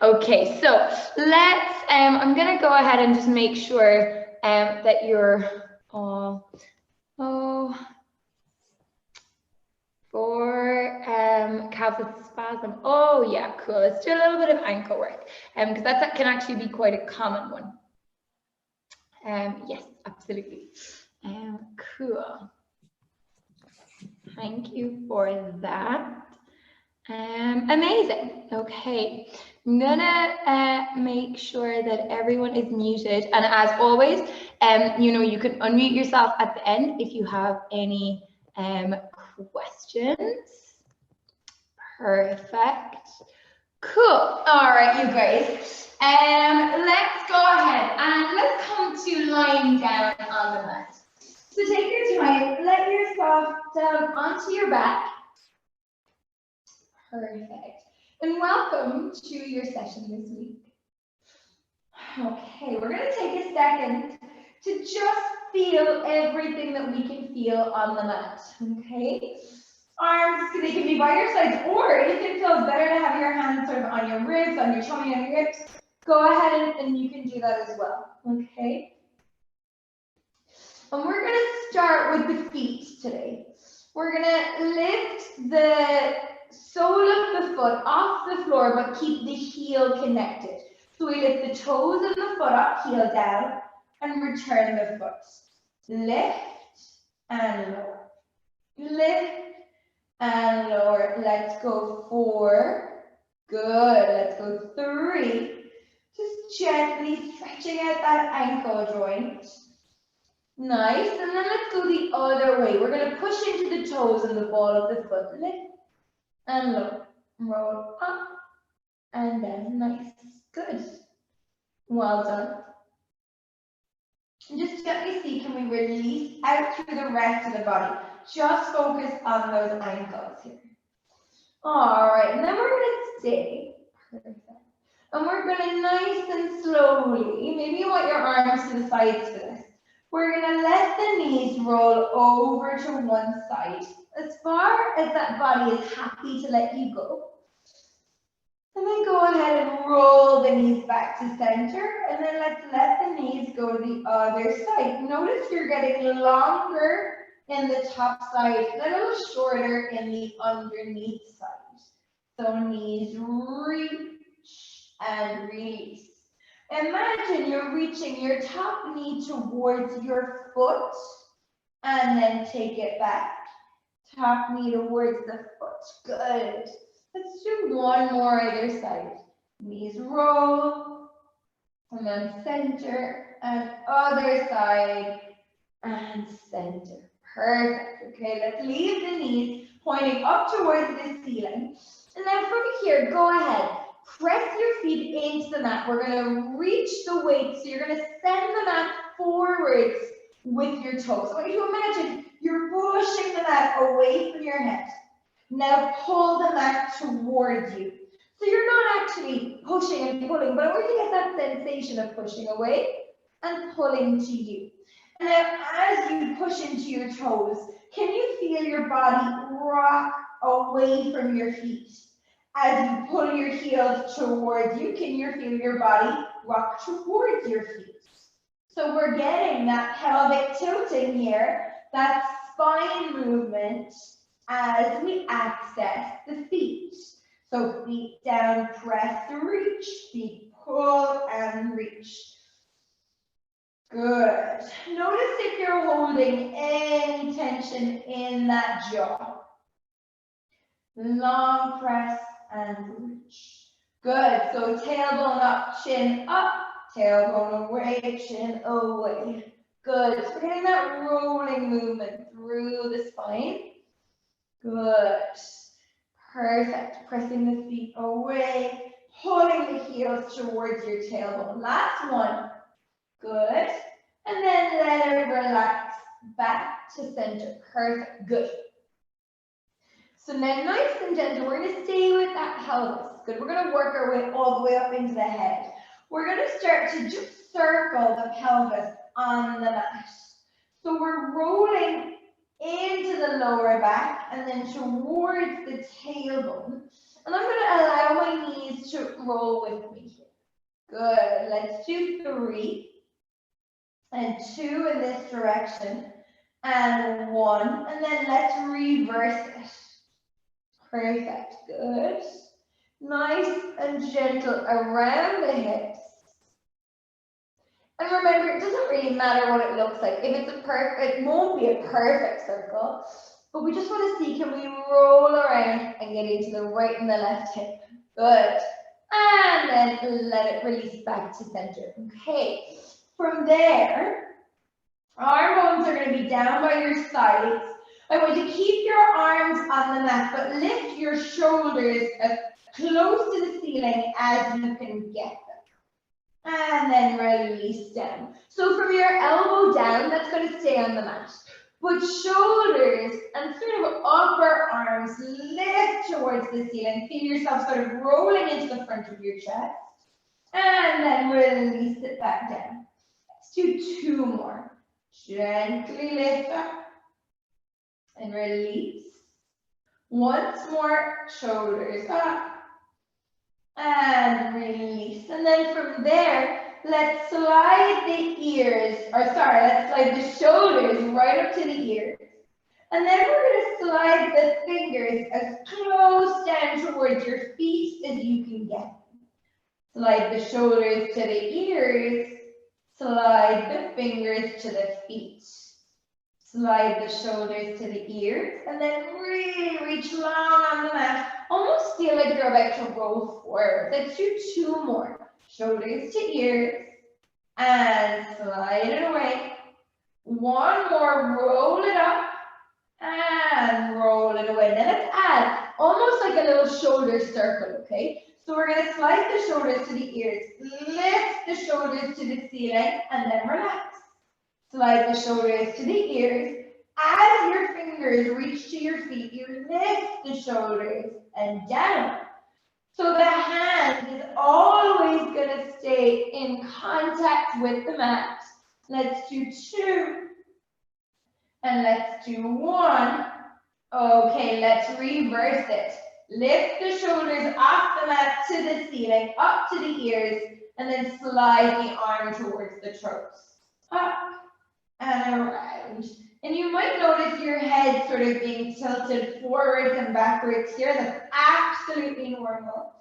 Okay, so let's, I'm gonna go ahead and just make sure that you're all, for calf spasm. Oh yeah, cool. Let's do a little bit of ankle work, because that can actually be quite a common one. Yes, absolutely. Cool. Thank you for that. Amazing. Okay, I'm gonna make sure that everyone is muted, and as always, you can unmute yourself at the end if you have any questions. Perfect. Cool. All right, you guys. Let's go ahead and let's come to lying down on the mat. So take your time, let yourself down onto your back. Perfect. And welcome to your session this week. Okay, we're going to take a second to just feel everything that we can feel on the mat. Okay, arms, they can be by your sides, or if it feels better to have your hands sort of on your ribs, on your tummy, on your hips, go ahead and you can do that as well. Okay. And we're going to start with the feet today. We're going to lift the sole of the foot off the floor, but keep the heel connected. So we lift the toes of the foot up, heel down, and return the foot. Lift and lower. Lift and lower. Let's go 4. Good. Let's go 3. Just gently stretching out that ankle joint. Nice. And then let's go the other way. We're going to push into the toes and the ball of the foot. Lift and lower. Roll up and down. Nice. Good. Well done. And just gently see, can we release out through the rest of the body? Just focus on those ankles here. All right. And then we're going to stay. Perfect. And we're going to nice and slowly, maybe you want your arms to the sides for this. We're going to let the knees roll over to one side as far as that body is happy to let you go. And then go ahead and roll the knees back to center. And then let's let the knees go to the other side. Notice you're getting longer in the top side and a little shorter in the underneath side. So knees reach and release. Imagine you're reaching your top knee towards your foot and then take it back. Top knee towards the foot. Good. Let's do one more either side. Knees roll and then center and other side and center. Perfect. Okay, let's leave the knees pointing up towards the ceiling. And then from here, go ahead. Press your feet into the mat. We're going to reach the weight. So you're going to send the mat forwards with your toes. I want you to imagine you're pushing the mat away from your head. Now pull the mat towards you. So you're not actually pushing and pulling, but I want you to get that sensation of pushing away and pulling to you. And now as you push into your toes, can you feel your body rock away from your feet? As you pull your heels towards you, can you feel your body rock towards your feet? So we're getting that pelvic tilting here, that spine movement as we access the feet. So feet down, press to reach, feet pull and reach. Good. Notice if you're holding any tension in that jaw. Long press and reach. Good. So tailbone up, chin up, tailbone away, chin away. Good. So we're getting that rolling movement through the spine. Good. Perfect. Pressing the feet away, pulling the heels towards your tailbone. Last one. Good. And then let it relax back to center. Perfect. Good. So now nice and gentle, we're going to stay with that pelvis. Good. We're going to work our way all the way up into the head. We're going to start to just circle the pelvis on the mat. So we're rolling into the lower back and then towards the tailbone. And I'm going to allow my knees to roll with me here. Good. Let's do 3 and 2 in this direction and 1. And then let's reverse it. Perfect. Good. Nice and gentle around the hips. And remember, it doesn't really matter what it looks like. If it's a perfect, it won't be a perfect circle, but we just want to see, can we roll around and get into the right and the left hip? Good. And then let it release back to center. Okay. From there, arm bones are going to be down by your sides. I want you to keep your arms on the mat, but lift your shoulders as close to the ceiling as you can get them. And then release down. So from your elbow down, that's going to stay on the mat. But shoulders and sort of upper arms lift towards the ceiling. Feel yourself sort of rolling into the front of your chest. And then release it back down. Let's do 2 more. Gently lift up and release. Once more, shoulders up and release. And then from there, let's slide the ears, let's slide the shoulders right up to the ears. And then we're going to slide the fingers as close down towards your feet as you can get. Slide the shoulders to the ears. Slide the fingers to the feet. Slide the shoulders to the ears. And then really reach long on the mat. Almost feel like you're about to roll forward. Let's do 2 more. Shoulders to ears. And slide it away. 1 more. Roll it up. And roll it away. Now let's add almost like a little shoulder circle, okay? So we're going to slide the shoulders to the ears, lift the shoulders to the ceiling, and then relax. Slide the shoulders to the ears. As your fingers reach to your feet, you lift the shoulders and down. So the hand is always going to stay in contact with the mat. Let's do 2. And let's do 1. Okay, let's reverse it. Lift the shoulders off the mat to the ceiling, up to the ears, and then slide the arm towards the toes. Up and around. And you might notice your head sort of being tilted forwards and backwards here. That's absolutely normal.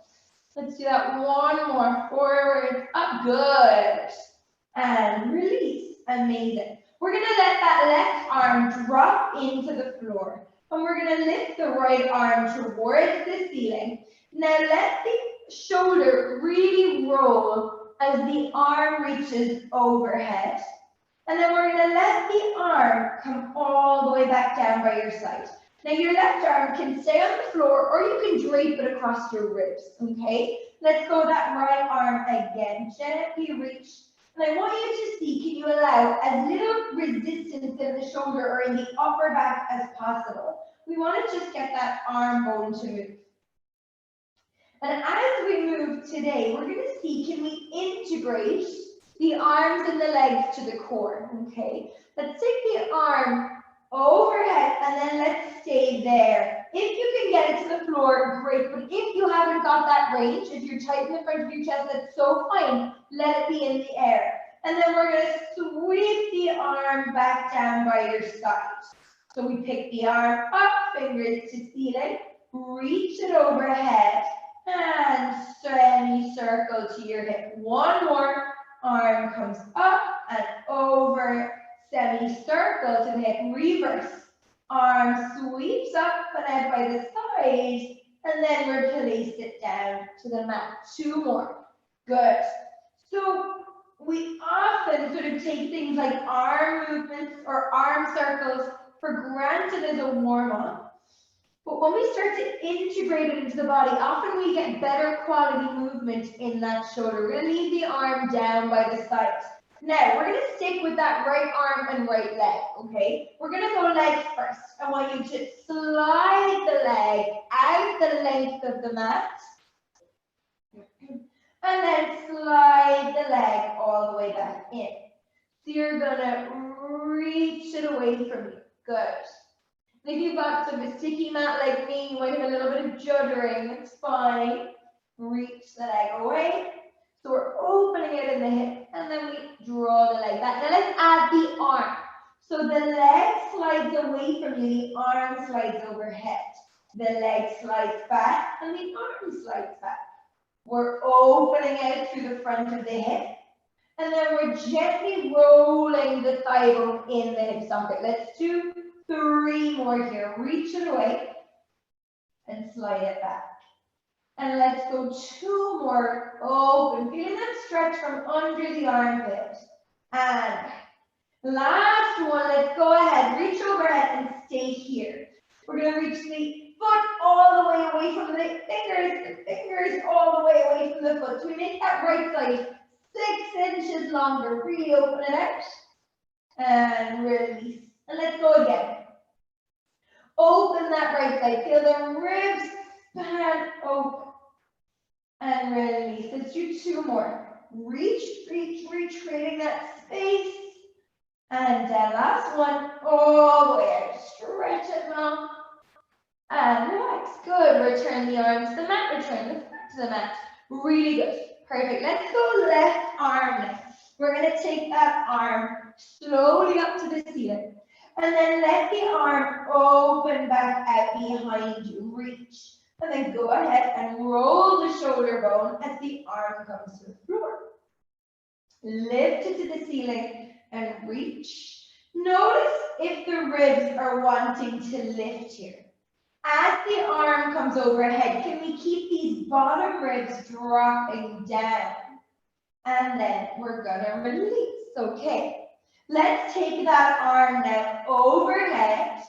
Let's do that 1 more. Forwards, up, good. And release, amazing. We're going to let that left arm drop into the floor. And we're going to lift the right arm towards the ceiling. Now let the shoulder really roll as the arm reaches overhead. And then we're going to let the arm come all the way back down by your side. Now your left arm can stay on the floor or you can drape it across your ribs, okay? Let's go that right arm again. Gently reach. And I want you to see, can you allow as little resistance in the shoulder or in the upper back as possible? We want to just get that arm bone to move. And as we move today, we're going to see, can we integrate the arms and the legs to the core, okay? Let's take the arm overhead and then let's stay there. If you can get it to the floor, great. But if you haven't got that range, if you're tight in the front of your chest, that's so fine. Let it be in the air. And then we're going to sweep the arm back down by your side. So we pick the arm up, fingers to ceiling, reach it overhead, and semi-circle to your hip. 1 more, arm comes up and over, semi-circle to the hip, reverse. Arm sweeps up and out by the side, and then replace it down to the mat. 2 more. Good. So we often sort of take things like arm movements or arm circles for granted as a warm-up. But when we start to integrate it into the body, often we get better quality movement in that shoulder. We're going to leave the arm down by the side. Now, we're going to stick with that right arm and right leg, okay? We're going to go leg first. I want you to slide the leg out the length of the mat. And then slide the leg all the way back in. So you're going to reach it away from you. Good. If you've got some a sticky mat like me, you might have a little bit of juddering, it's fine. Reach the leg away. So we're opening it in the hip, and then we draw the leg back. Now let's add the arm. So the leg slides away from you, the arm slides overhead. The leg slides back, and the arm slides back. We're opening out through the front of the hip, and then we're gently rolling the thigh bone in the hip socket. Let's do 3 more here. Reach it away and slide it back. And let's go 2 more. Open, feeling that stretch from under the armpit. And last one, let's go ahead. Reach overhead and stay here. We're going to reach the foot all the way away from the fingers all the way away from the foot. So we make that right side 6 inches longer. Really open it out. And release. And let's go again. Open that right side. Feel the ribs span open. And release. Let's do 2 more. Reach, reach, reach, creating that space. And last one, all the way out. Stretch it long. And relax. Good. Return the arm to the mat. Return the foot to the mat. Really good. Perfect. Let's go left arm now. We're going to take that arm slowly up to the ceiling. And then let the arm open back out behind you. Reach. And then go ahead and roll the shoulder bone as the arm comes to the floor. Lift it to the ceiling and reach. Notice if the ribs are wanting to lift here. As the arm comes overhead, can we keep these bottom ribs dropping down? And then we're gonna release, okay? Let's take that arm now overhead,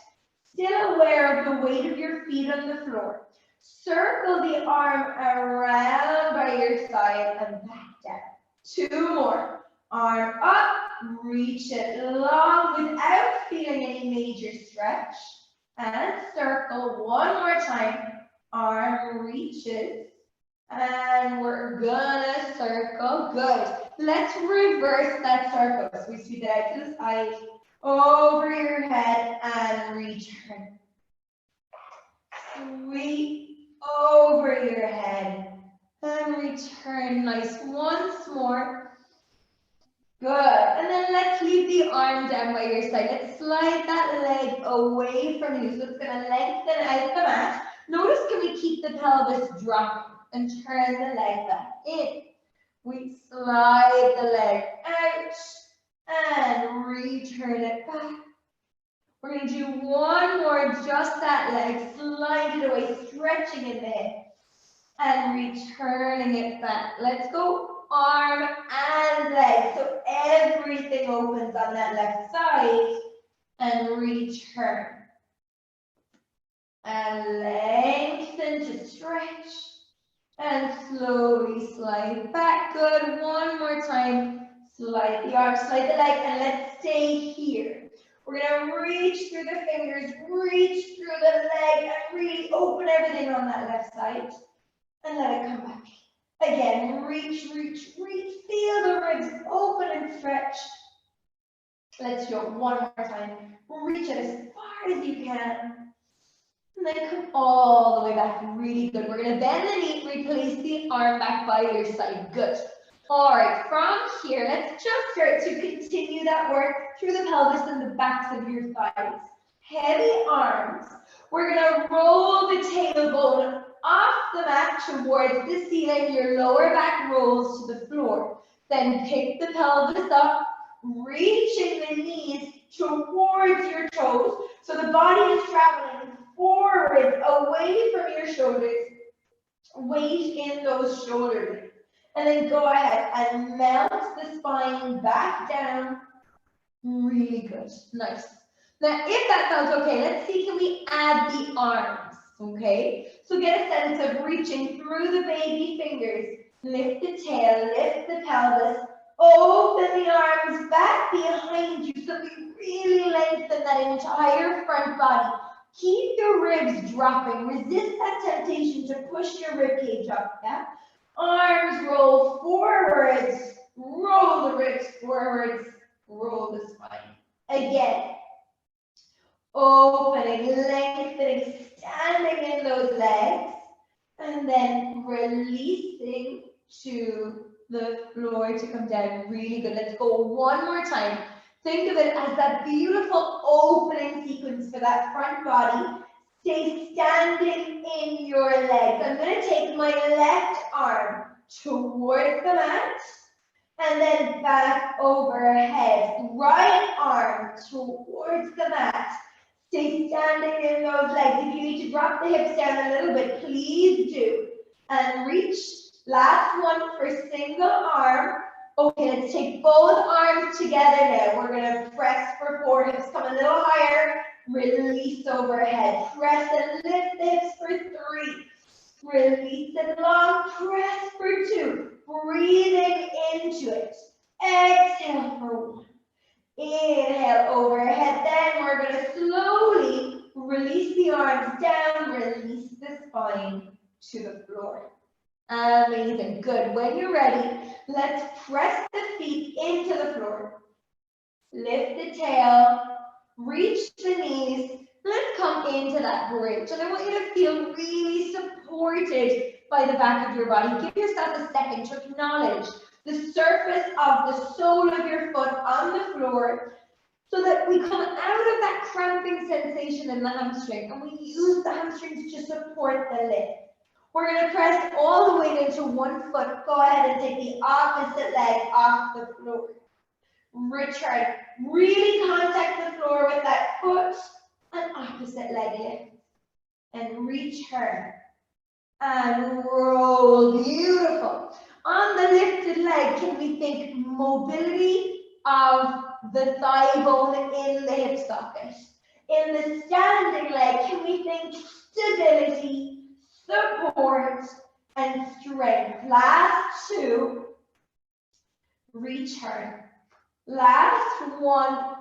still aware of the weight of your feet on the floor. Circle the arm around by your side and back down. 2 more. Arm up, reach it long without feeling any major stretch. And circle 1 more time. Arm reaches. And we're gonna circle. Good. Let's reverse that circle. So we sweep it out to the side, over your head, and return. Sweep over your head and return. Nice. Once more. Good. And then let's leave the arm down by your side. Let's slide that leg away from you. So it's going to lengthen out the mat. Notice, can we keep the pelvis dropping and turn the leg back in? We slide the leg out and return it back. We're going to do 1 more, just that leg, slide it away, stretching in the hip, and returning it back. Let's go arm and leg, so everything opens on that left side, and return. And lengthen to stretch, and slowly slide back. Good, 1 more time. Slide the arm, slide the leg, and let's stay here. We're going to reach through the fingers, reach through the leg, and really open everything on that left side. And let it come back. Again, reach, reach, reach. Feel the ribs open and stretch. Let's do it 1 more time. Reach it as far as you can. And then come all the way back. Really good. We're going to bend the knee, replace the arm back by your side. Good. All right, from here, let's just start to continue that work through the pelvis and the backs of your thighs. Heavy arms. We're going to roll the tailbone off the mat towards the ceiling. Your lower back rolls to the floor. Then pick the pelvis up, reaching the knees towards your toes. So the body is traveling forward, away from your shoulders. Weight in those shoulders. And then go ahead and melt the spine back down. Really good. Nice. Now, if that felt okay, let's see, can we add the arms? Okay. So get a sense of reaching through the baby fingers. Lift the tail, lift the pelvis. Open the arms back behind you so we really lengthen that entire front body. Keep your ribs dropping. Resist that temptation to push your rib cage up. Yeah? Arms roll forwards, roll the ribs forwards, roll the spine. Again, opening, to the floor to come down. Really good. Let's go one more time. Think of it as that beautiful opening sequence for that front body. Stay standing in your legs. I'm going to take my left arm towards the mat and then back overhead. Right arm towards the mat. Stay standing in those legs. If you need to drop the hips down a little bit, please do. And reach. Last one for single arm. Okay, let's take both arms together now. We're going to press for 4 hips. Come a little higher. Release overhead. Press and lift the hips for 3. Release it long. Press for 2. Breathing into it. Exhale for 1. Inhale overhead. Then we're going to slowly release the arms down. Release the spine to the floor. Amazing. Good. When you're ready, let's press the feet into the floor. Lift the tail. Reach the knees. Let's come into that bridge. And I want you to feel really supported by the back of your body. Give yourself a second to acknowledge the surface of the sole of your foot on the floor so that we come out of that cramping sensation in the hamstring and we use the hamstrings to support the lift. We're going to press all the way into one foot. Go ahead and take the opposite leg off the floor. Return. Really contact the floor with that foot and opposite leg lift. And return. And roll. Beautiful. On the lifted leg, can we think mobility of the thigh bone in the hip socket? In the standing leg, can we think stability, support, and strength? Last 2. Return. Last 1.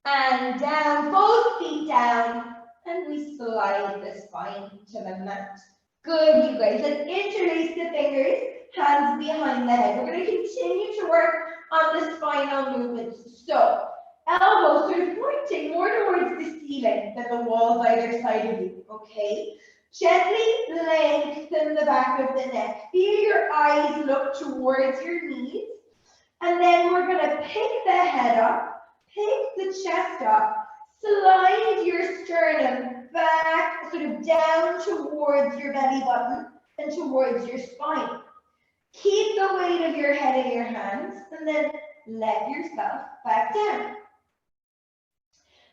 And down. Both feet down. And we slide the spine to the mat. Good, you guys. Let's interlace the fingers. Hands behind the head. We're going to continue to work on the spinal movements. So, elbows sort of pointing more towards the ceiling than the walls either side of you. Okay? Gently lengthen the back of the neck. Feel your eyes look towards your knees. And then we're going to pick the head up, pick the chest up, slide your sternum back, sort of down towards your belly button and towards your spine. Keep the weight of your head in your hands and then let yourself back down.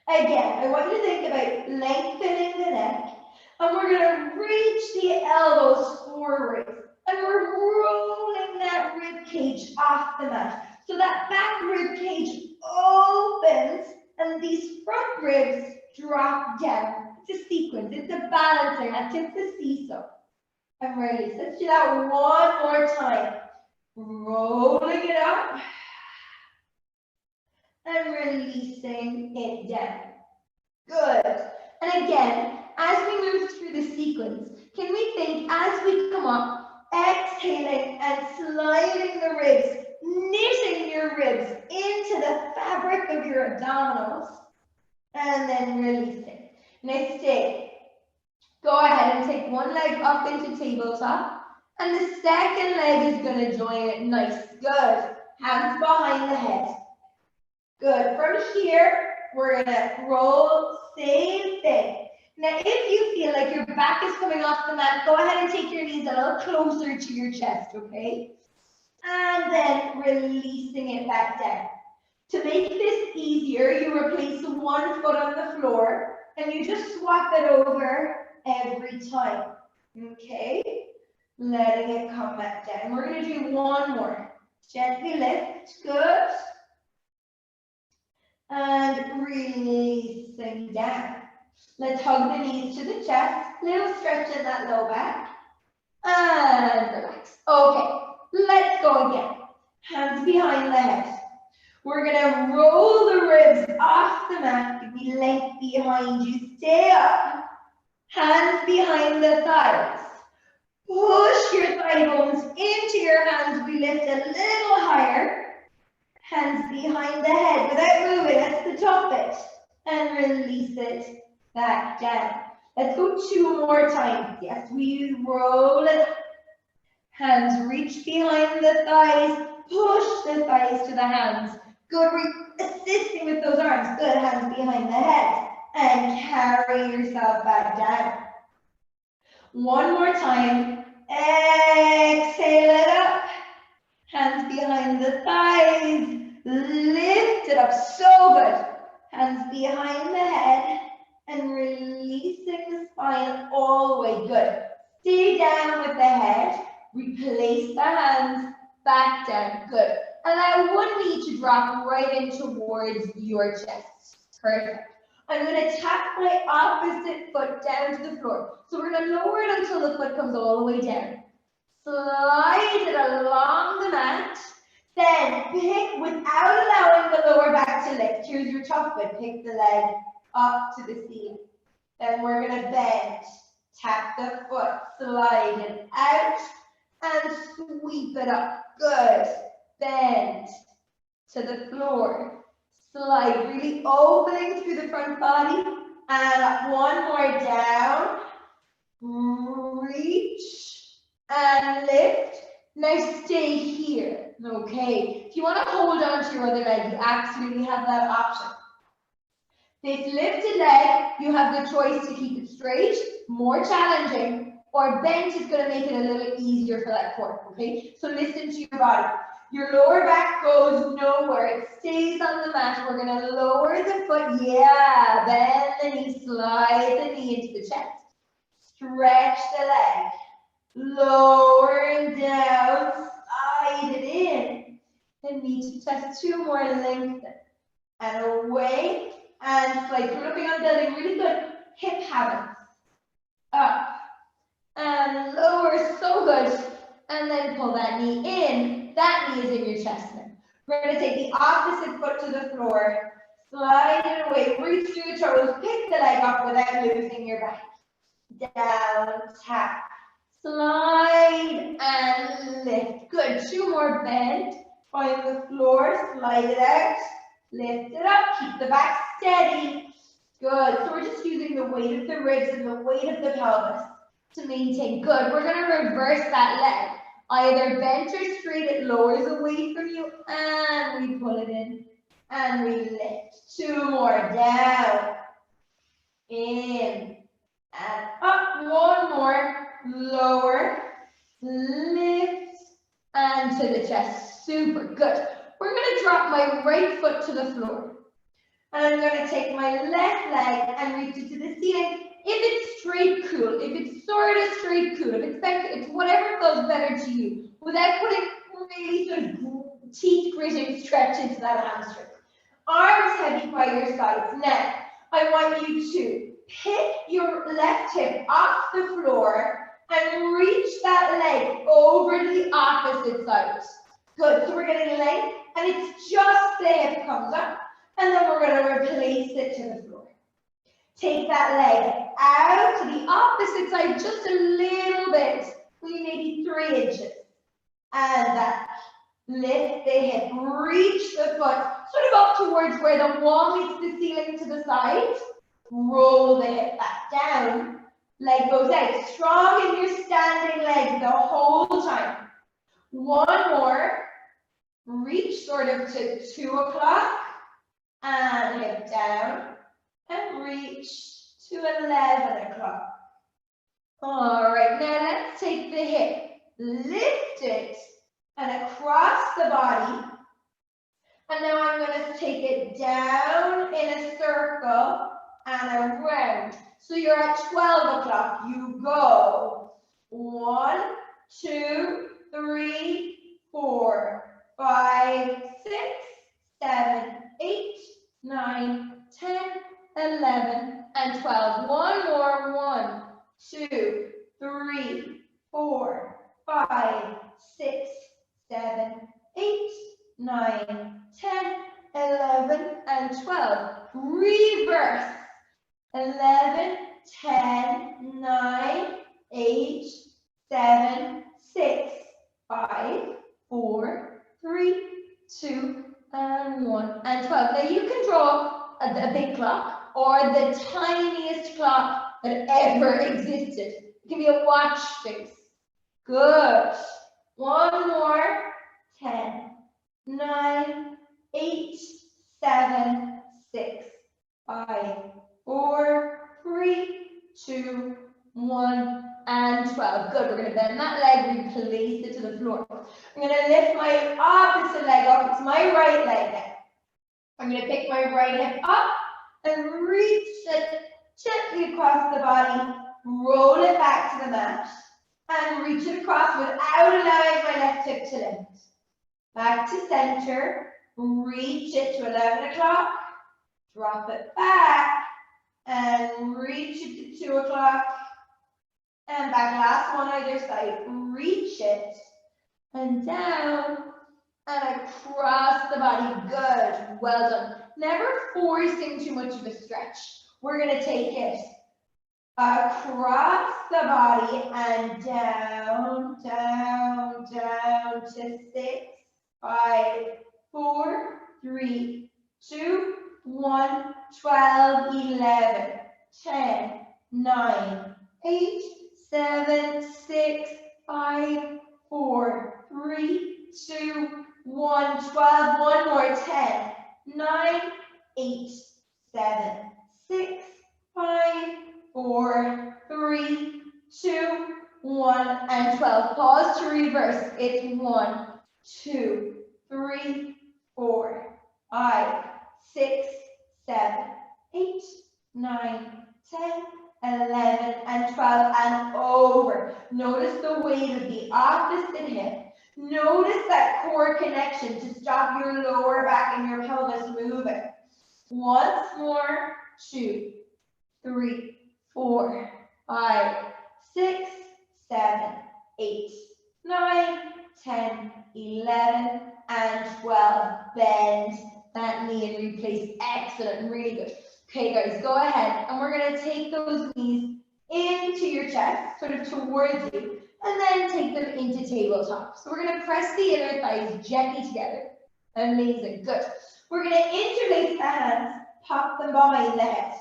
Again, I want you to think about lengthening the neck. And we're going to reach the elbows forward. And we're rolling that rib cage off the mat. So that back rib cage opens and these front ribs drop down. It's a sequence. It's a balancing act. It's a seesaw. And release. Let's do that one more time. Rolling it up. And releasing it down. Good. And again, as we move through the sequence, can we think as we come up, exhaling and sliding the ribs, knitting your ribs into the fabric of your abdominals, and then releasing. Next day, go ahead and take one leg up into tabletop, and the second leg is going to join it. Nice. Good. Hands behind the head. Good. From here, we're going to roll, same thing. Now, if you feel like your back is coming off the mat, go ahead and take your knees a little closer to your chest, okay? And then releasing it back down. To make this easier, you replace one foot on the floor and you just swap it over every time, okay? Letting it come back down. We're going to do one more. Gently lift, good. And releasing down. Let's hug the knees to the chest. Little stretch in that low back. And relax. Okay, let's go again. Hands behind the head. We're going to roll the ribs off the mat. Give me length behind you. Stay up. Hands behind the thighs. Push your thigh bones into your hands. We lift a little higher. Hands behind the head without moving. That's the top bit. And release it back down. Let's go 2 more times. Yes, we roll it. Hands reach behind the thighs, push the thighs to the hands. Good, assisting with those arms. Good, hands behind the head. And carry yourself back down. One more time. Exhale it up. Hands behind the thighs. Lift it up. So good. Hands behind the head. And releasing the spine all the way. Good. Stay down with the head. Replace the hands. Back down. Good. Allow one knee to drop right in towards your chest. Perfect. I'm going to tap my opposite foot down to the floor. So we're going to lower it until the foot comes all the way down. Slide it along the mat. Then pick, without allowing the lower back to lift. Here's your top foot. Pick the leg up to the ceiling. Then we're going to bend. Tap the foot. Slide it out. And sweep it up. Good. Bend to the floor. Slide, really opening through the front body. And up, one more down. Reach and lift. Now stay here. Okay. If you want to hold on to your other leg, you absolutely have that option. This lifted leg, you have the choice to keep it straight, more challenging, or bent is going to make it a little easier for that core. Okay. So listen to your body. Your lower back goes nowhere. It stays on the mat. We're going to lower the foot. Yeah. Bend the knee. Slide the knee into the chest. Stretch the leg. Lowering down. Slide it in. The knee to chest. Two more. Lengthen. And away. And slide. We're looking on building really good hip habits. Up. And lower. So good. And then pull that knee in. That knee is in your chest now. We're going to take the opposite foot to the floor. Slide it away. Reach through the toes. Pick the leg up without losing your back. Down, tap. Slide and lift. Good. Two more. Bend. Find the floor. Slide it out. Lift it up. Keep the back steady. Good. So we're just using the weight of the ribs and the weight of the pelvis to maintain. Good. We're going to reverse that leg. Either bent or straight, it lowers away from you, and we pull it in, and we lift. Two more, down, in, and up. One more, lower, lift, and to the chest. Super good. We're going to drop my right foot to the floor, and I'm going to take my left leg and reach it to the ceiling. If it's straight, cool. If it's sort of straight, cool. If it's bent, it's whatever feels better to you, without putting really sort of teeth gritting stretch into that hamstring. Arms heavy by your sides. Now, I want you to pick your left hip off the floor and reach that leg over to the opposite side. Good. So we're getting length, and it's just the hip comes up, and then we're going to replace it to the floor. Take that leg out to the opposite side just a little bit, maybe 3 inches. And that. Lift the hip, reach the foot, sort of up towards where the wall meets the ceiling to the side. Roll the hip back down. Leg goes out. Strong in your standing leg the whole time. One more. Reach sort of to 2 o'clock. And hip down. And reach to 11 o'clock. All right, now let's take the hip, lift it, and across the body. And now I'm going to take it down in a circle and around. So you're at 12 o'clock. You go 1, 2, 3, 4, 5, 6, 7, 8, 9, 10, 11, and 12. One more. 1, 2, 3, 4, 5, 6, 7, 8, 9, 10, 11, and 12. Reverse. 11, 10, 9, 8, 7, 6, 5, 4, 3, 2, and 1, and 12. Now you can draw a big clock or the tiniest clock that ever existed. It can be a watch face. Good. One more. 10, 9, 8, 7, 6, 5, 4, 3, 2, 1, and 12. Good. We're going to bend that leg, replace it to the floor. I'm going to lift my opposite leg up. It's my right leg now. I'm going to pick my right hip up and reach it gently across the body. Roll it back to the mat and reach it across without allowing my left hip to lift. Back to center, reach it to 11 o'clock, drop it back, and reach it to 2 o'clock, and back. Last one either side, reach it, and down, and across the body. Good, well done. Never forcing too much of a stretch. We're gonna take it across the body and down, down, down to 6, 5, 4, 3, 2, 1, 12, 11, 10, 9, 8, 7, 6, 5, 4, 3, 2, 1, 12, one more, 10, 9, 8, 7, 6, 5, 4, 3, 2, 1, and 12. Pause to reverse. It's 1, 2, 3, 4, 5, 6, 7, 8, 9, 10, 11, and 12, and over. Notice the weight of the opposite hip. Notice that core connection to stop your lower back and your pelvis moving. Once more, 2, 3, 4, 5, 6, 7, 8, 9, 10, 11, and 12. Bend that knee and replace. Excellent, really good. Okay, guys, go ahead, and we're going to take those knees into your chest, sort of towards you, and then take them into tabletop. So we're going to press the inner thighs gently together. Amazing, good. We're going to interlace the hands, pop them behind the head.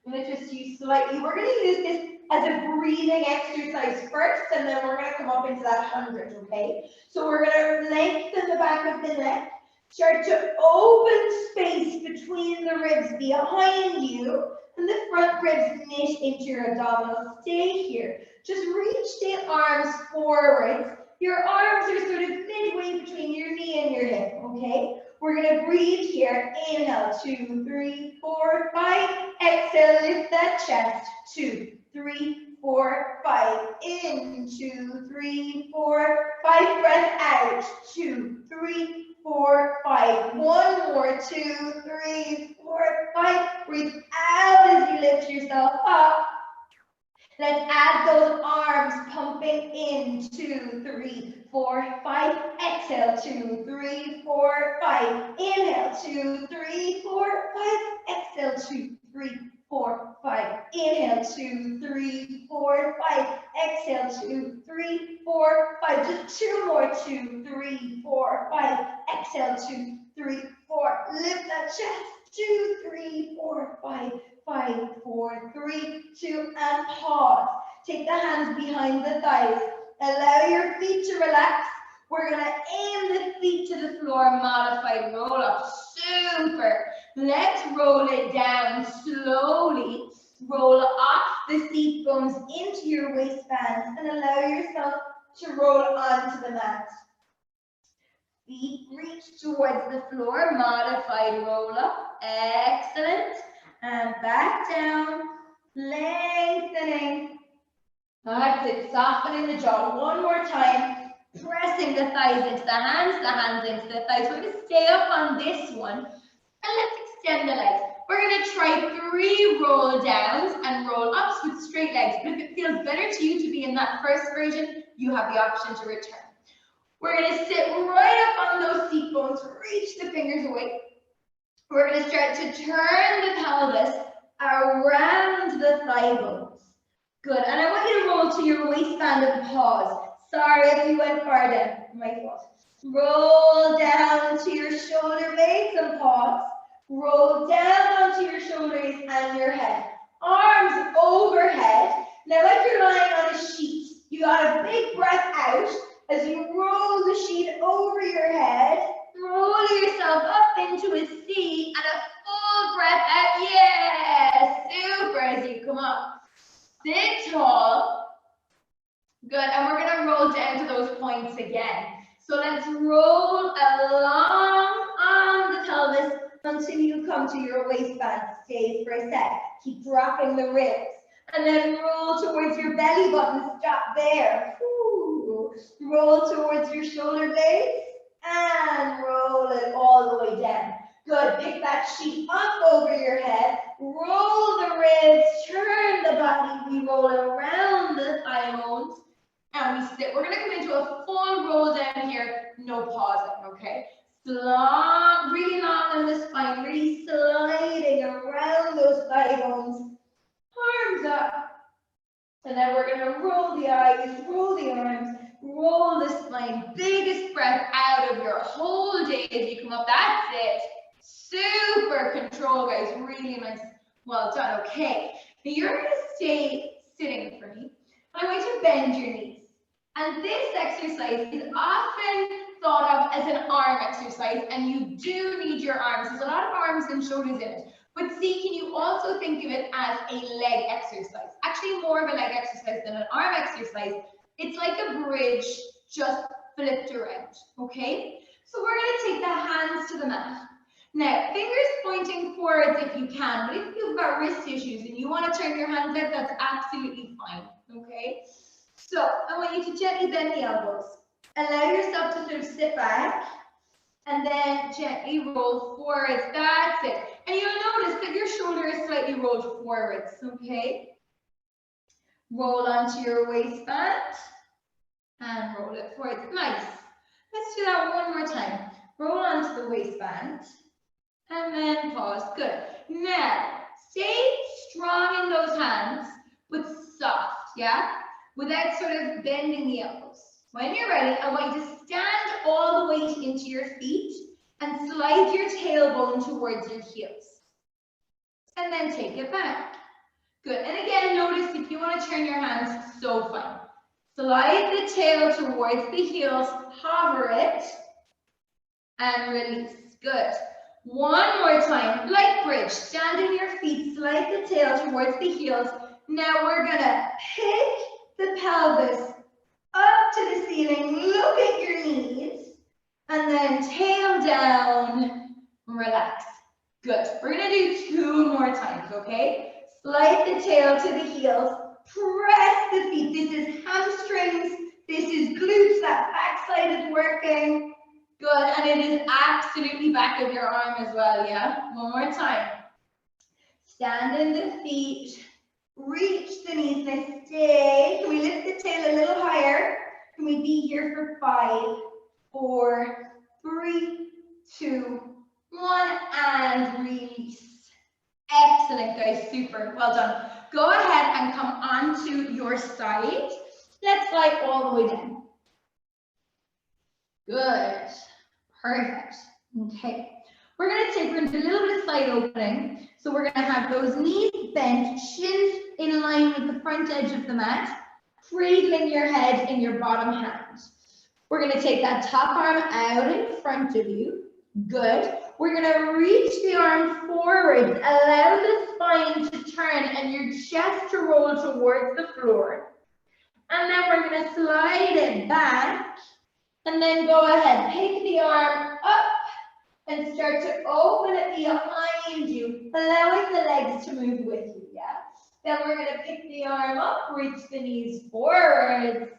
I'm going to twist you slightly. We're going to use this as a breathing exercise first, and then we're going to come up into that 100, okay? So we're going to lengthen the back of the neck, start to open space between the ribs behind you, and the front ribs knit into your abdominals. Stay here. Just reach the arms forwards. Your arms are sort of midway between your knee and your hip, okay? We're going to breathe here. Inhale, 2, 3, 4, 5. Exhale, lift that chest. 2, 3, 4, 5. In, 2, 3, 4, 5. Breath out. 2, 3, 4, 5. One more. 2, 3, 4, 5. Breathe out as you lift yourself up. Let's add those arms pumping in. 2, 3, 4, 5. Exhale. 2, 3, 4, 5. Inhale. 2, 3, 4, 5. Exhale. 2, 3, 4, 5. Inhale. 2, 3, 4, 5. Exhale. 2, 3, 4, 5. Just 2 more. 2, 3, 4, 5. Exhale. 2, 3, 4. Lift that chest. 2, 3, 4, 5. 5, 4, 3, 2, and pause. Take the hands behind the thighs. Allow your feet to relax. We're going to aim the feet to the floor, modified roll up. Super. Let's roll it down slowly. Roll off the seat bones into your waistband and allow yourself to roll onto the mat. Feet reach towards the floor, modified roll up. Excellent. And back down, lengthening. That's it, softening the jaw. One more time, pressing the thighs into the hands into the thighs. We're going to stay up on this one, and let's extend the legs. We're going to try 3 roll downs and roll ups with straight legs. But if it feels better to you to be in that first version, you have the option to return. We're going to sit right up on those seat bones, reach the fingers away. We're going to start to turn the pelvis around the thigh bones. Good. And I want you to roll to your waistband and pause. Sorry if you went far down. My fault. Roll down to your shoulder blades and pause. Roll down onto your shoulders and your head. Arms overhead. Now, like you're lying on a sheet, you got a big breath out As you roll the sheet over your head, roll yourself up into a C and a full breath out. Yes, super. As you come up, sit tall. Good, and we're gonna roll down to those points again. So let's roll along on the pelvis until you come to your waistband. Stay for a sec. Keep dropping the ribs. And then roll towards your belly button. Stop there. Ooh. Roll towards your shoulder blades. And roll it all the way down. Good. Pick that sheet up over your head. Roll the ribs. Turn the body. We roll around the thigh bones. And we sit. We're going to come into a full roll down here. No pausing, okay? Long, really long on the spine. Really sliding around those thigh bones. Arms up. And then we're going to roll the eyes, roll the arms, roll the spine. Biggest breath out of your whole day as you come up. That's it. Super control, guys. Really nice. Well done. Okay. Now you're going to stay sitting for me. I want you to bend your knees. And this exercise is often thought of as an arm exercise, and you do need your arms. There's a lot of arms and shoulders in it. But see, can you also think of it as a leg exercise? Actually, more of a leg exercise than an arm exercise. It's like a bridge just flipped around, okay? So we're going to take the hands to the mat. Now, fingers pointing forwards if you can, but if you've got wrist issues and you want to turn your hands out, that's absolutely fine, okay? So I want you to gently bend the elbows. Allow yourself to sort of sit back and then gently roll forwards. That's it. And you'll notice that your shoulder is slightly rolled forwards, okay? Roll onto your waistband and roll it forwards. Nice. Let's do that one more time. Roll onto the waistband and then pause. Good. Now, stay strong in those hands, but soft, yeah? Without sort of bending the elbows. When you're ready, I want you to stand all the way into your feet and slide your tailbone towards your heels. And then take it back. Good. And again, notice if you want to turn your hands, so fine. Slide the tail towards the heels, hover it, and release. Good. One more time, like bridge. Stand in your feet, slide the tail towards the heels. Now we're going to pick the pelvis up to the ceiling, look at your knees, and then tail down, relax. Good. We're going to do 2 more times, okay? Slide the tail to the heels, press the feet. This is hamstrings, this is glutes, that backside is working. Good, and it is absolutely back of your arm as well, yeah? One more time. Stand in the feet. Reach the knees, now stay. Can we lift the tail a little higher? Can we be here for 5, 4, 3, 2, 1, and release. Excellent, guys, super, well done. Go ahead and come onto your side. Let's slide all the way down. Good, perfect, okay. We're going to take into a little bit of side opening. So we're going to have those knees bent, shins in line with the front edge of the mat, cradling your head in your bottom hand. We're going to take that top arm out in front of you. Good. We're going to reach the arm forward, allow the spine to turn and your chest to roll towards the floor. And then we're going to slide it back and then go ahead, pick the arm up and start to open it behind you, allowing the legs to move with you, yeah? Then we're going to pick the arm up, reach the knees forwards,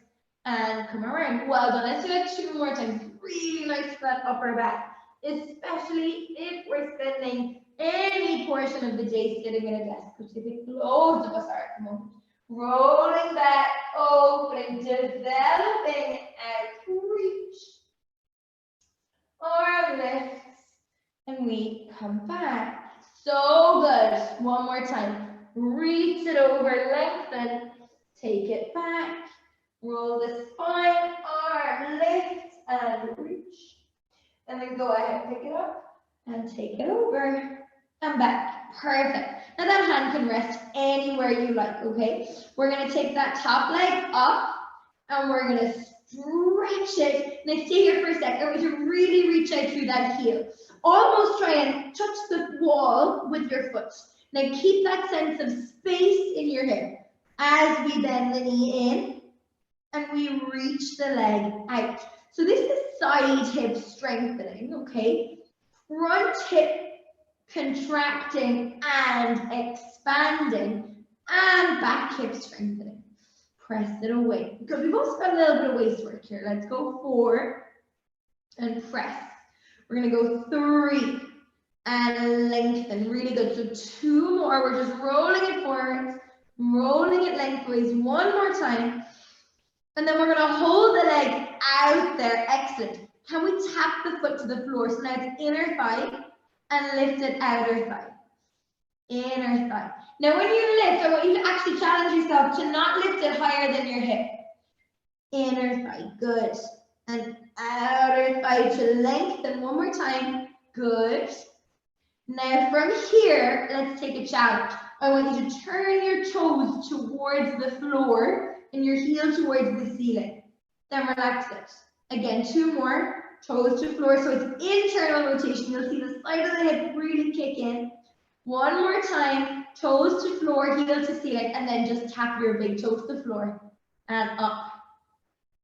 and come around. Well done. Let's do it 2 more times. Really nice for that upper back, especially if we're spending any portion of the day sitting at a desk, which I think loads of us are at the moment. Rolling back, opening, developing out, reach. Arm lifts, and we come back. So good. One more time. Reach it over, lengthen, take it back. Roll the spine, arm lift, and reach. And then go ahead, pick it up, and take it over, and back. Perfect. Now that hand can rest anywhere you like, okay? We're going to take that top leg up, and we're going to stretch stretch it. Now stay here for a sec. I want you to really reach out through that heel. Almost try and touch the wall with your foot. Now keep that sense of space in your hip as we bend the knee in and we reach the leg out. So this is side hip strengthening, okay? Front hip contracting and expanding, and back hip strengthening. Press it away. Because we've also got a little bit of waist work here. Let's go 4 and press. We're gonna go 3 and lengthen, really good. So 2 more, we're just rolling it forwards, rolling it lengthways, 1 more time. And then we're gonna hold the leg out there, excellent. Can we tap the foot to the floor? So now it's inner thigh and lift it outer thigh. Inner thigh. Now when you lift, I want you to actually challenge yourself to not lift it higher than your hip. Inner thigh, good. And outer thigh to lengthen, 1 more time, good. Now from here, let's take a challenge. I want you to turn your toes towards the floor and your heel towards the ceiling. Then relax it. Again, 2 more, toes to floor. So it's internal rotation. You'll see the side of the hip really kick in. 1 more time, toes to floor, heel to ceiling, and then just tap your big toe to the floor and up.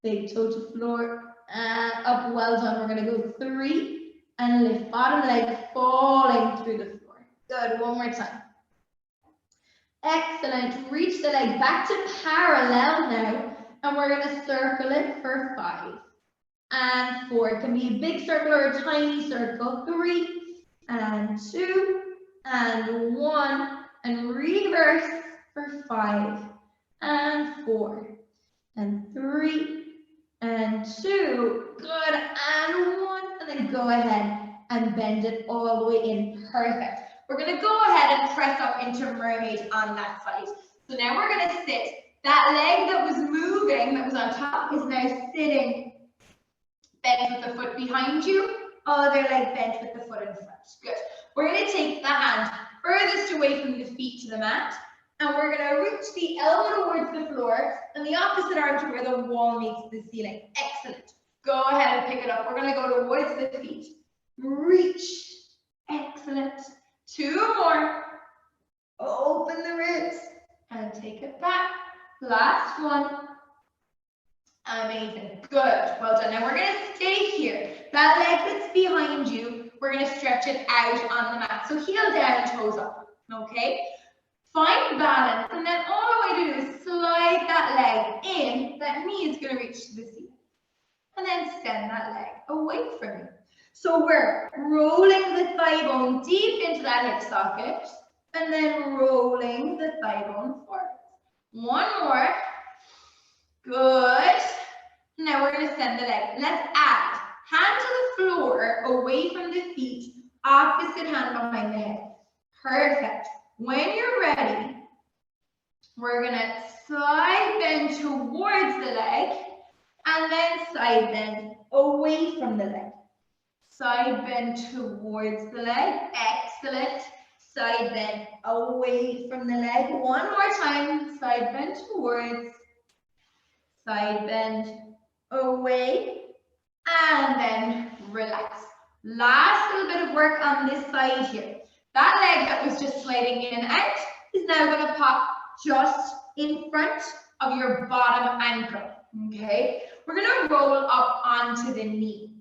Big toe to floor and up. Well done. We're going to go 3 and lift bottom leg falling through the floor. Good. 1 more time. Excellent. Reach the leg back to parallel now, and we're going to circle it for 5 and 4. It can be a big circle or a tiny circle. 3 and 2 and 1, and reverse for 5 and 4 and 3 and 2. Good. And 1, and then go ahead and bend it all the way in. Perfect. We're going to go ahead and press up into mermaid on that side. So now we're going to sit. That leg that was moving, that was on top, is now sitting bent with the foot behind you. Other leg bent with the foot in front. Good. We're going to take the hand furthest away from the feet to the mat, and we're going to reach the elbow towards the floor and the opposite arm to where the wall meets the ceiling. Excellent. Go ahead and pick it up. We're going to go towards the feet. Reach. Excellent. 2 more. Open the ribs and take it back. Last one. Amazing. Good. Well done. Now we're going to stay here. That leg that's behind you, we're going to stretch it out on the mat. So heel down, toes up. Okay? Find balance. And then all I want you to do is slide that leg in. That knee is going to reach to the ceiling. And then send that leg away from you. So we're rolling the thigh bone deep into that hip socket. And then rolling the thigh bone forward. 1 more. Good. Now we're going to send the leg. Let's add hand to the floor, away from the feet, opposite hand behind the head. Perfect. When you're ready, we're going to side bend towards the leg and then side bend away from the leg. Side bend towards the leg. Excellent. Side bend away from the leg. 1 more time. Side bend towards. Side bend away. And then relax. Last little bit of work on this side here. That leg that was just sliding in and out is now going to pop just in front of your bottom ankle. Okay? We're going to roll up onto the knee.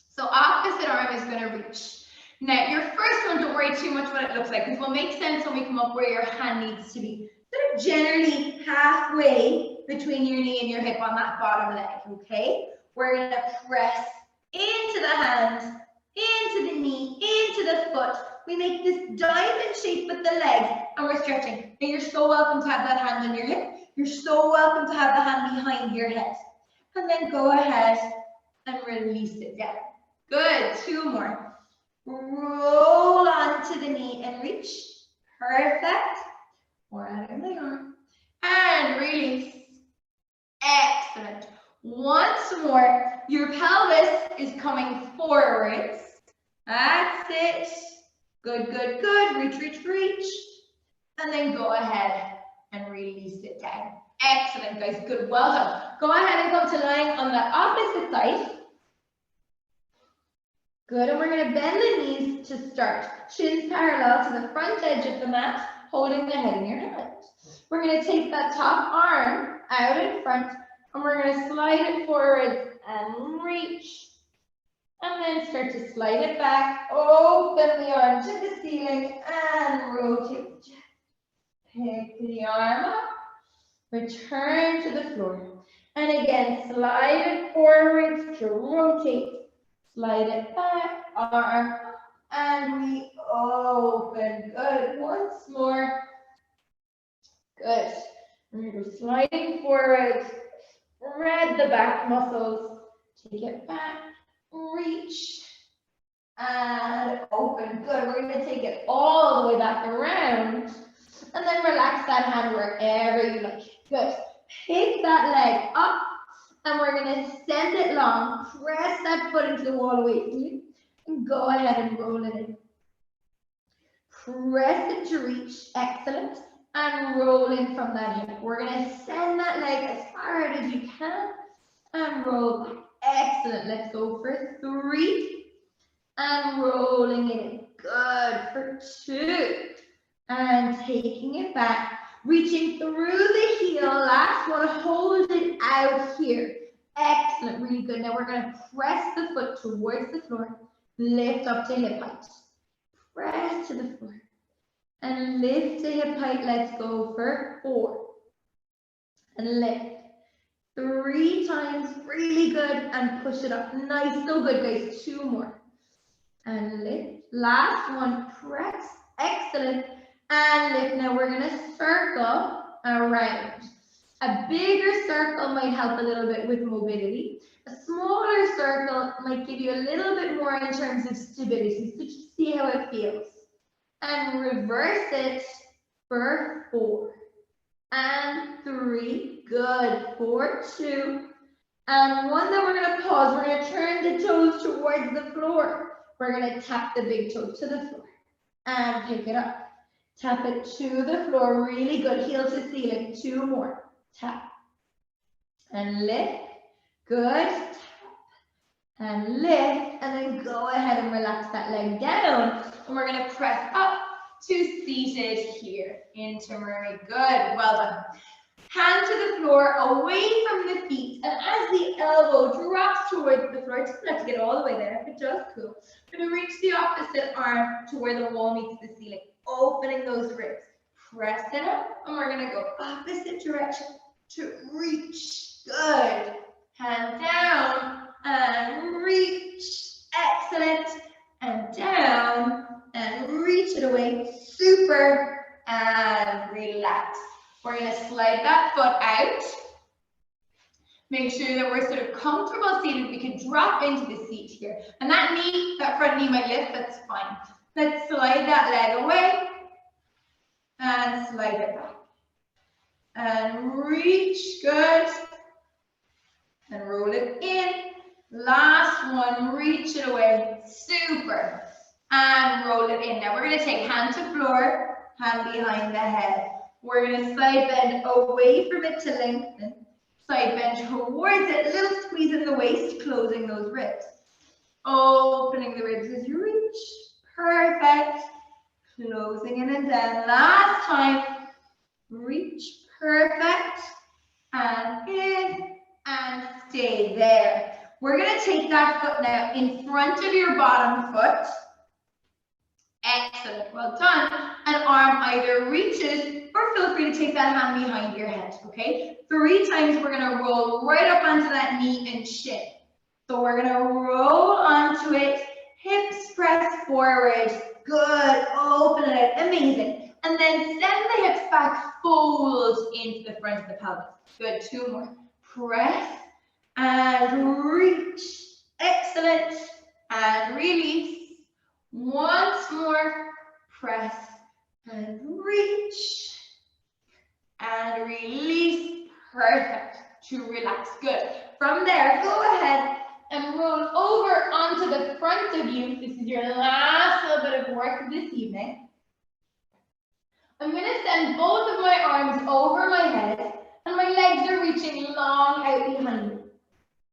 So opposite arm is going to reach. Now, your first one, don't worry too much what it looks like, because it will make sense when we come up where your hand needs to be. Sort of generally halfway between your knee and your hip on that bottom leg, okay? We're going to press into the hand, into the knee, into the foot. We make this diamond shape with the leg, and we're stretching. And you're so welcome to have that hand on your hip. You're so welcome to have the hand behind your head. And then go ahead and release it down. Good. 2 more. Roll onto the knee and reach. Perfect. Or out of the arm. And release. Excellent. Once more. Your pelvis is coming forwards. That's it. Good, good, good. Reach, reach, reach. And then go ahead and release it down. Excellent, guys. Good. Well done. Go ahead and come to lying on the opposite side. Good. And we're going to bend the knees to start. Shins parallel to the front edge of the mat, holding the head in your hand. We're going to take that top arm out in front, and we're going to slide it forward and reach. And then start to slide it back. Open the arm to the ceiling and rotate. Pick the arm up. Return to the floor. And again, slide it forwards to rotate. Slide it back, arm up, and we open. Good. Once more. Good. We're sliding forward. Spread the back muscles. Take it back. Reach. And open. Good. We're going to take it all the way back around. And then relax that hand wherever you like. Good. Pick that leg up. And we're going to send it long. Press that foot into the wall away from you. And go ahead and roll it in. Press it to reach. Excellent. And roll in from that hip. We're going to send that leg as far out as you can. And roll back. Excellent. Let's go for 3. And rolling it in. Good. For 2. And taking it back. Reaching through the heel. Last one. Hold it out here. Excellent. Really good. Now we're going to press the foot towards the floor. Lift up to hip height. Press to the floor. And lift to hip height. Let's go for 4. And lift. 3 times. Really good. And push it up. Nice. So good, guys. 2 more. And lift. Last one. Press. Excellent. And lift. Now we're going to circle around. A bigger circle might help a little bit with mobility. A smaller circle might give you a little bit more in terms of stability. So just see how it feels. And reverse it for 4. And 3. Good. For 2. And 1 that we're going to pause. We're going to turn the toes towards the floor. We're going to tap the big toe to the floor. And pick it up. Tap it to the floor. Really good. Heel to ceiling. 2 more. Tap. And lift. Good. Tap. And lift. And then go ahead and relax that leg down. And we're going to press up to seated here into Murray. Good. Well done. Hand to the floor, away from the feet. And as the elbow drops towards the floor, it doesn't have to get all the way there. If it does, cool. We're going to reach the opposite arm to where the wall meets the ceiling. Opening those ribs. Press it up. And we're going to go opposite direction to reach. Good. Hand down and reach. Excellent. And down and reach it away. Super. And relax. We're going to slide that foot out. Make sure that we're sort of comfortable seated. We can drop into the seat here. And that knee, that front knee might lift. That's fine. Let's slide that leg away. And slide it back. And reach. Good. And roll it in. Last one. Reach it away. Super. And roll it in. Now we're going to take hand to floor, hand behind the head. We're going to side bend away from it to lengthen. Side bend towards it. A little squeeze in the waist, closing those ribs. Opening the ribs as you reach. Perfect. Closing in and down. Last time. Reach. Perfect. And in. And stay there. We're going to take that foot now in front of your bottom foot. Excellent. Well done. And arm either reaches or feel free to take that hand behind your head. Okay. 3 times we're going to roll right up onto that knee and shin. So we're going to roll onto it. Hips press forward. Good. Open it. Amazing. And then send the hips back. Fold into the front of the pelvis. Good. 2 more. Press and reach. Excellent. And release. Once more. Press and reach. And release. Perfect. To relax. Good. From there, go ahead and roll over onto the front of you. This is your last little bit of work this evening. I'm going to send both of my arms over my head. and my legs are reaching long out behind me.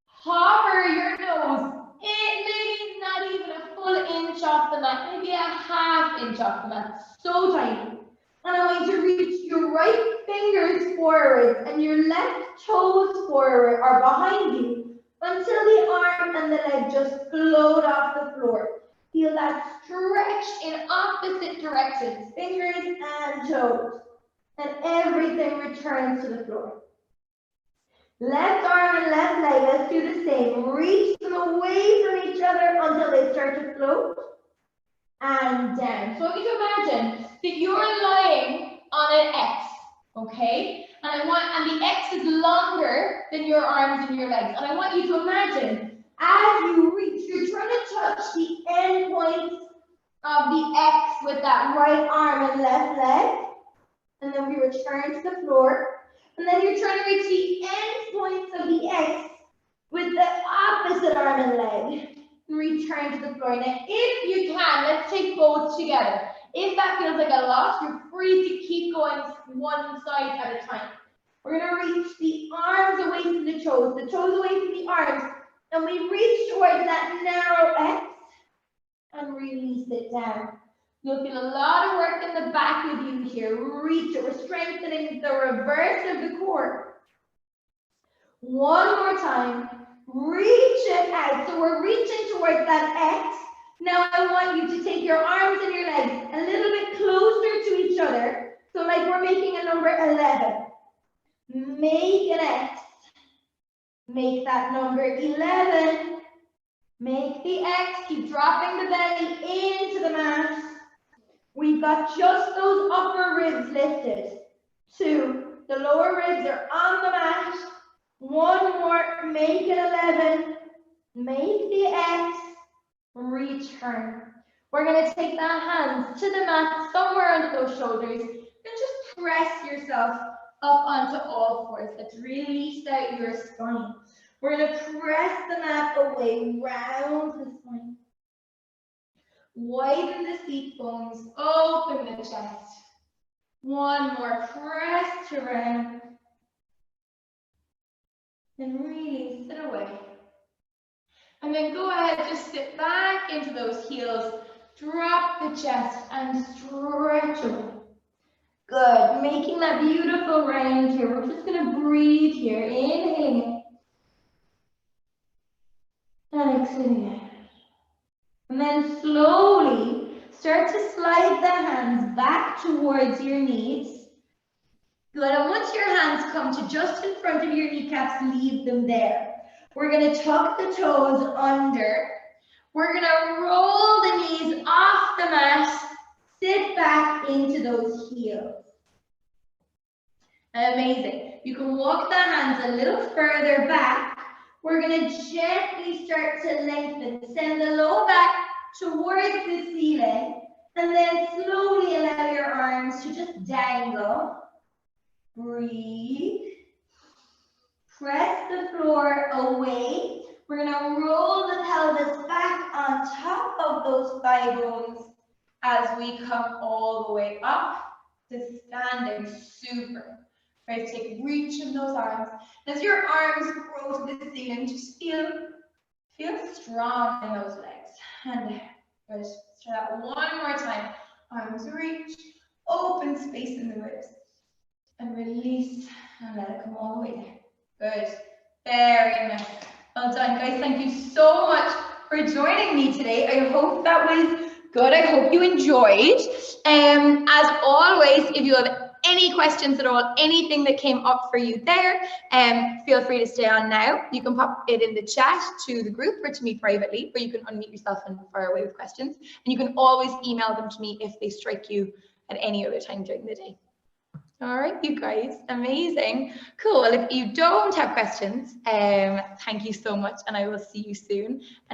Hover your nose. Maybe not even a full inch off the mat, maybe a half inch off the mat. So tiny. And I want you to reach your right fingers forward and your left toes forward or behind you until the arm and the leg just float off the floor. Feel that stretch in opposite directions, fingers and toes. And everything returns to the floor. Left arm and left leg, let's do the same. Reach them away from each other until they start to float. And down. So I want you to imagine that you're lying on an X, okay? And the X is longer than your arms and your legs. And I want you to imagine as you reach, you're trying to touch the end points of the X with that right arm and left leg. And then we return to the floor. And then you're trying to reach the end points of the X with the opposite arm and leg. And return to the floor. Now, if you can, let's take both together. If that feels like a lot, you're free to keep going one side at a time. We're going to reach the arms away from the toes away from the arms. And we reach towards that narrow X and release it down. You'll feel a lot of work in the back of you here. Reach it. We're strengthening the reverse of the core. One more time. Reach it out. So we're reaching towards that X. Now I want you to take your arms and your legs a little bit closer to each other. So like we're making a number 11. Make an X. Make that number 11. Make the X. Keep dropping the belly into the mat. We've got just those upper ribs lifted. 2. The lower ribs are on the mat. 1 more. Make it 11. Make the X. Return. We're going to take the hands to the mat, somewhere under those shoulders, and just press yourself up onto all fours. Let's release out your spine. We're going to press the mat away, round the spine. Widen the seat bones, open the chest. 1 more, press to round. And really sit away. And then go ahead, just sit back into those heels. Drop the chest and stretch away. Good, making that beautiful round here. We're just going to breathe here, inhaling and exhaling out. And then slowly start to slide the hands back towards your knees. Good, and once your hands come to just in front of your kneecaps, leave them there. We're going to tuck the toes under. We're going to roll the knees off the mat, sit back into those heels. Amazing. You can walk the hands a little further back. We're going to gently start to lengthen. Send the low back towards the ceiling, and then slowly allow your arms to just dangle. Breathe. Press the floor away. We're going to roll the pelvis back on top of those thigh bones as we come all the way up to standing. Super. Right, take reach in those arms. As your arms grow to the ceiling, just feel strong in those legs. And there. Good. Let's try that one more time. Arms reach, open space in the ribs. And release and let it come all the way there. Good. Very nice. Well done, guys. Thank you so much for joining me today. I hope that was good. I hope you enjoyed. As always, if you have any questions at all, anything that came up for you there, feel free to stay on now. You can pop it in the chat to the group or to me privately, or you can unmute yourself and fire away with questions. And you can always email them to me if they strike you at any other time during the day. All right, you guys, amazing. Cool. Well, if you don't have questions, thank you so much, and I will see you soon. And